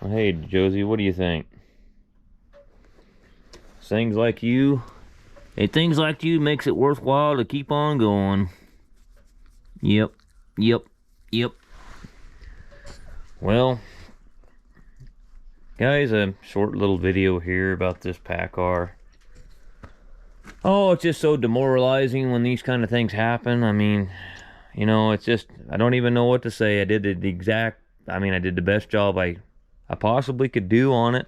Hey, Josie, what do you think? Things like you, hey, things like you makes it worthwhile to keep on going. Yep, yep, yep. Well, guys, a short little video here about this paccar. Oh, it's just so demoralizing when these kind of things happen. I mean, it's just, I don't even know what to say. I did I did the best job I possibly could do on it.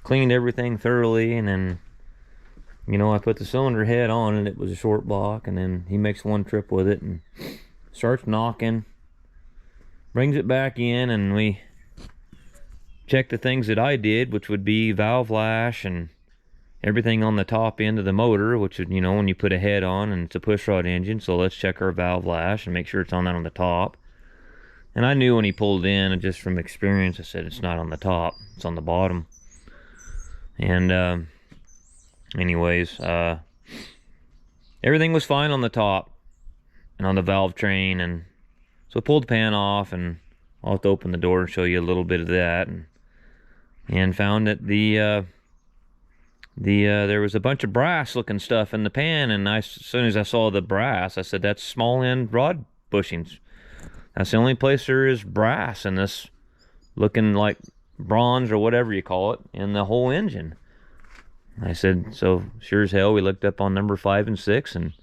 Cleaned everything thoroughly, and then, I put the cylinder head on, and it was a short block, and then he makes one trip with it and starts knocking, brings it back in, and we check the things that I did, which would be valve lash and everything on the top end of the motor, which is, when you put a head on, and it's a pushrod engine, so let's check our valve lash and make sure it's on that on the top. And I knew when he pulled in, and just from experience, I said it's not on the top, it's on the bottom. And anyways, everything was fine on the top and on the valve train, and so I pulled the pan off, and I'll have to open the door and show you a little bit of that, and found that there was a bunch of brass looking stuff in the pan, and as soon as I saw the brass, I said, that's small end rod bushings. That's the only place there is brass in this, looking like bronze or whatever you call it, in the whole engine. I said, so sure as hell we looked up on number 5 and 6, and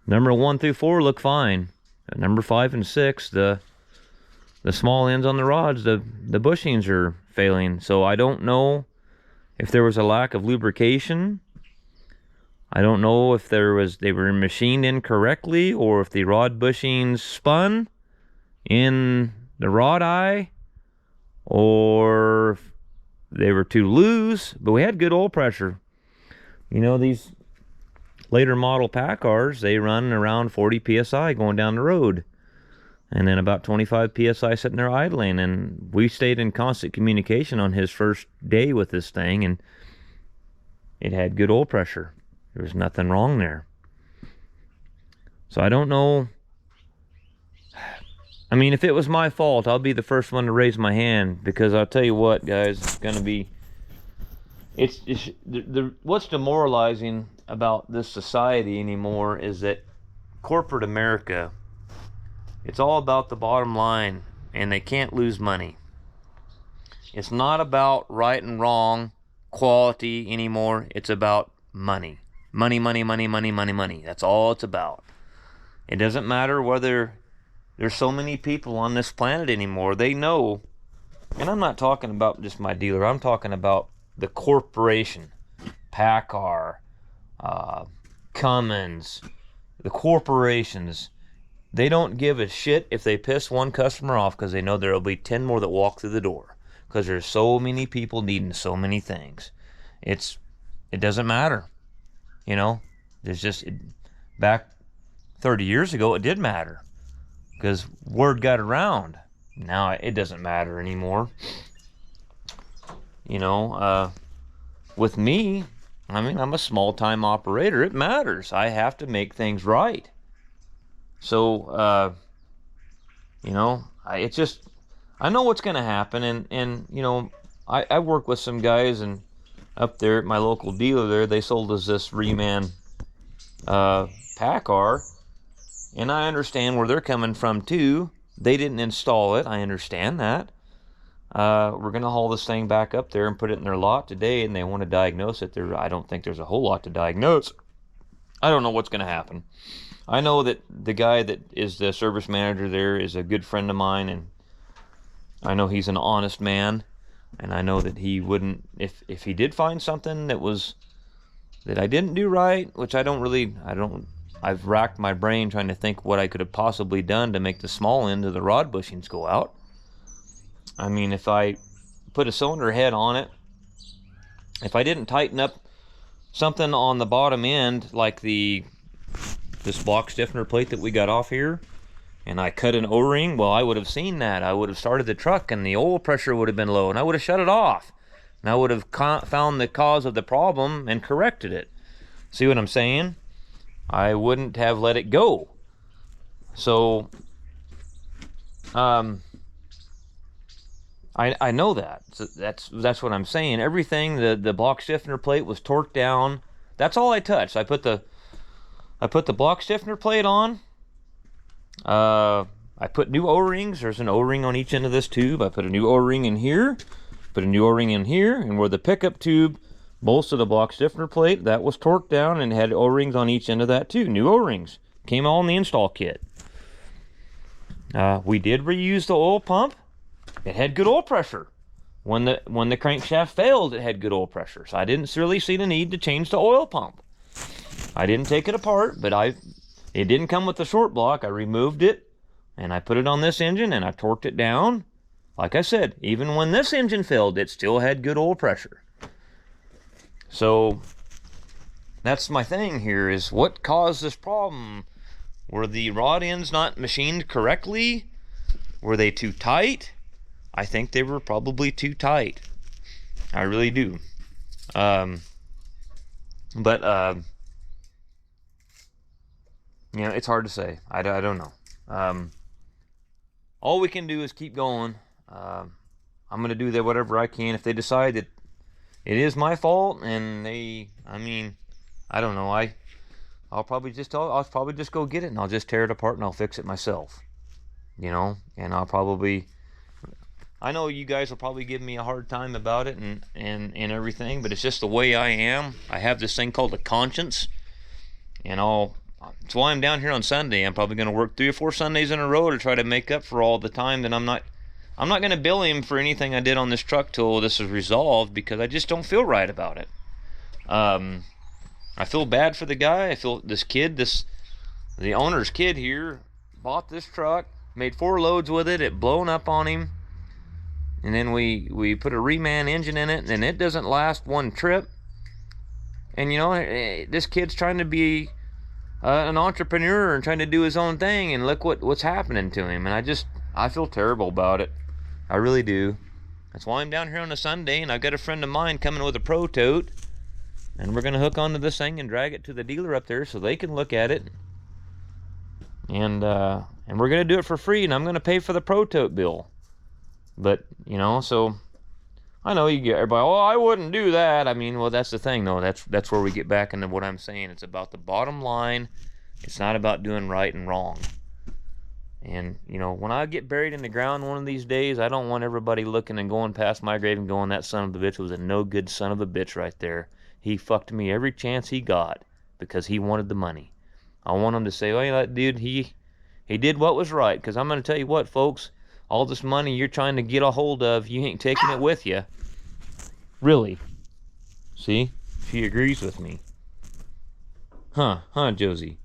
number 1 through 4 look fine. At number 5 and 6, the small ends on the rods, the bushings are failing. So I don't know if there was a lack of lubrication. I don't know if they were machined incorrectly, or if the rod bushings spun in the rod eye, or if they were too loose. But we had good oil pressure. These later model packars, they run around 40 psi going down the road, and then about 25 psi sitting there idling. And we stayed in constant communication on his first day with this thing, and it had good oil pressure. There was nothing wrong there. So I don't know. I mean, if it was my fault, I'll be the first one to raise my hand, because I'll tell you what, guys, it's going to be, what's demoralizing about this society anymore is that corporate America, it's all about the bottom line, and they can't lose money. It's not about right and wrong, quality anymore. It's about money. Money, money, money, money, money, money. That's all it's about. It doesn't matter whether there's so many people on this planet anymore. They know, and I'm not talking about just my dealer. I'm talking about the corporation, Paccar, Cummins, the corporations. They don't give a shit if they piss one customer off, because they know there will be 10 more that walk through the door, because there's so many people needing so many things. It doesn't matter. There's just, back 30 years ago, it did matter, because word got around. Now it doesn't matter anymore. With me, I mean, I'm a small-time operator. It matters. I have to make things right. So, it's just, I know what's going to happen, and I work with some guys, and up there at my local dealer there, they sold us this reman paccar, and I understand where they're coming from too. They didn't install it. I understand that. We're going to haul this thing back up there and put it in their lot today, and they want to diagnose it. I don't think there's a whole lot to diagnose. I don't know what's going to happen. I know that the guy that is the service manager there is a good friend of mine, and I know he's an honest man, and I know that he wouldn't, if he did find something that I didn't do right, which I've racked my brain trying to think what I could have possibly done to make the small end of the rod bushings go out. I mean, if I put a cylinder head on it, if I didn't tighten up something on the bottom end, like this block stiffener plate that we got off here, and I cut an O-ring, well, I would have seen that. I would have started the truck, and the oil pressure would have been low, and I would have shut it off, and I would have found the cause of the problem and corrected it. See what I'm saying? I wouldn't have let it go. So I know that. So that's what I'm saying. Everything, the block stiffener plate was torqued down. That's all I touched. I put the block stiffener plate on. I put new O-rings. There's an O-ring on each end of this tube. I put a new O-ring in here. Put a new O-ring in here, and where the pickup tube bolts to the block stiffener plate, that was torqued down and had O-rings on each end of that too. New O-rings. Came all in the install kit. We did reuse the oil pump. It had good oil pressure. When the crankshaft failed, it had good oil pressure. So I didn't really see the need to change the oil pump. I didn't take it apart, but it didn't come with the short block. I removed it, and I put it on this engine, and I torqued it down. Like I said, even when this engine failed, it still had good oil pressure. So that's my thing here, is what caused this problem? Were the rod ends not machined correctly? Were they too tight? I think they were probably too tight. I really do. You know, it's hard to say. I don't know. All we can do is keep going. I'm going to do whatever I can. If they decide that it is my fault, and I mean, I don't know. I'll probably just go get it, and I'll just tear it apart, and I'll fix it myself. You know, and I know you guys will probably give me a hard time about it and everything, but it's just the way I am. I have this thing called a conscience, and that's why I'm down here on Sunday. I'm probably going to work 3 or 4 Sundays in a row to try to make up for all the time that I'm not going to bill him for anything I did on this truck till this is resolved, because I just don't feel right about it. I feel bad for the guy. I feel the owner's kid here bought this truck, made 4 loads with it. It blown up on him, and then we put a reman engine in it, and it doesn't last 1 trip. And you know, this kid's trying to be an entrepreneur and trying to do his own thing, and look what's happening to him. And I feel terrible about it. I really do. That's why I'm down here on a Sunday, and I've got a friend of mine coming with a Pro Tote, and we're going to hook onto this thing and drag it to the dealer up there so they can look at it. And we're going to do it for free, and I'm going to pay for the Pro Tote bill. But, you know, so I know you get everybody, oh, I wouldn't do that. I mean, well, that's the thing, though. That's where we get back into what I'm saying. It's about the bottom line. It's not about doing right and wrong. And, you know, when I get buried in the ground one of these days, I don't want everybody looking and going past my grave and going, that son of a bitch was a no good son of a bitch right there. He fucked me every chance he got because he wanted the money. I want him to say, oh, that dude, he did what was right. Because I'm going to tell you what, folks, all this money you're trying to get a hold of, you ain't taking it with you. Really. See? She agrees with me. Huh, Josie?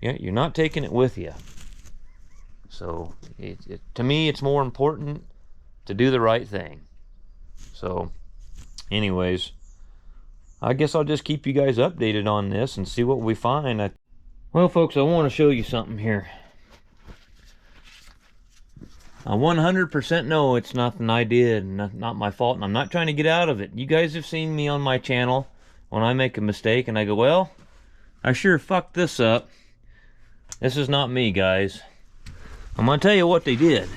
Yeah, you're not taking it with you. So, to me, it's more important to do the right thing. So, anyways, I guess I'll just keep you guys updated on this and see what we find. Well, folks, I want to show you something here. I 100% know it's nothing I did, not my fault, and I'm not trying to get out of it. You guys have seen me on my channel when I make a mistake, and I go, well, I sure fucked this up. This is not me, guys. I'm going to tell you what they did.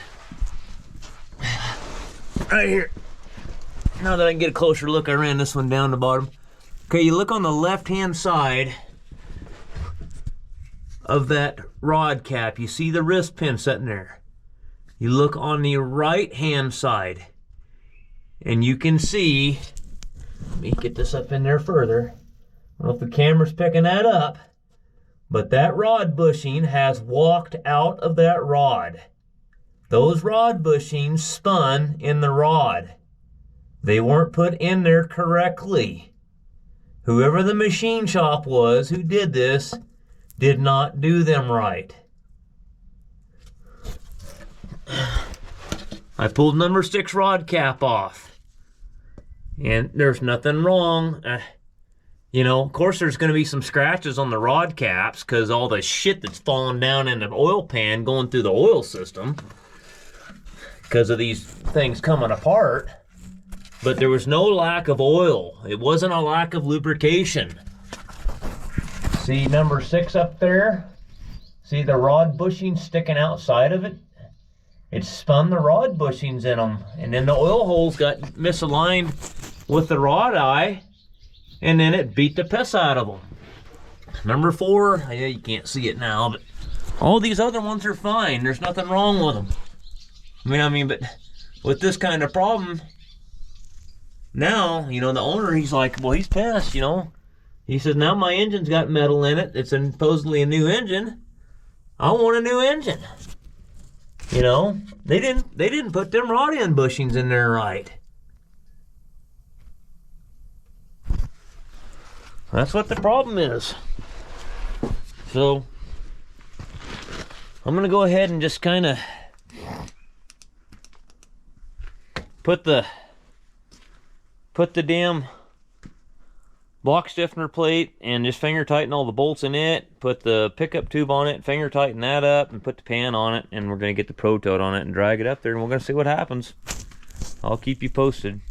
Right here. Now that I can get a closer look, I ran this one down the bottom. Okay, you look on the left-hand side of that rod cap. You see the wrist pin sitting there. You look on the right-hand side, and you can see, let me get this up in there further. I don't know if the camera's picking that up, but that rod bushing has walked out of that rod. Those rod bushings spun in the rod. They weren't put in there correctly. Whoever the machine shop was who did this did not do them right. I pulled number 6 rod cap off, and there's nothing wrong. You know, of course there's going to be some scratches on the rod caps because all the shit that's falling down in the oil pan going through the oil system because of these things coming apart. But there was no lack of oil. It wasn't a lack of lubrication. See number 6 up there? See the rod bushing sticking outside of it? it spun the rod bushings in them. And then the oil holes got misaligned with the rod eye, and then it beat the piss out of them. Number 4, yeah, you can't see it now, but all these other ones are fine. There's nothing wrong with them. I mean, but with this kind of problem, now, you know, the owner, he's like, well, he's pissed, you know. He says, now my engine's got metal in it. It's supposedly a new engine. I want a new engine. You know, they didn't put them rod end bushings in there right. That's what the problem is. So I'm gonna go ahead and just kind of put the damn block stiffener plate and just finger tighten all the bolts in it, put the pickup tube on it, finger tighten that up, and put the pan on it, and we're gonna get the Pro Tote on it and drag it up there, and we're gonna see what happens. I'll keep you posted.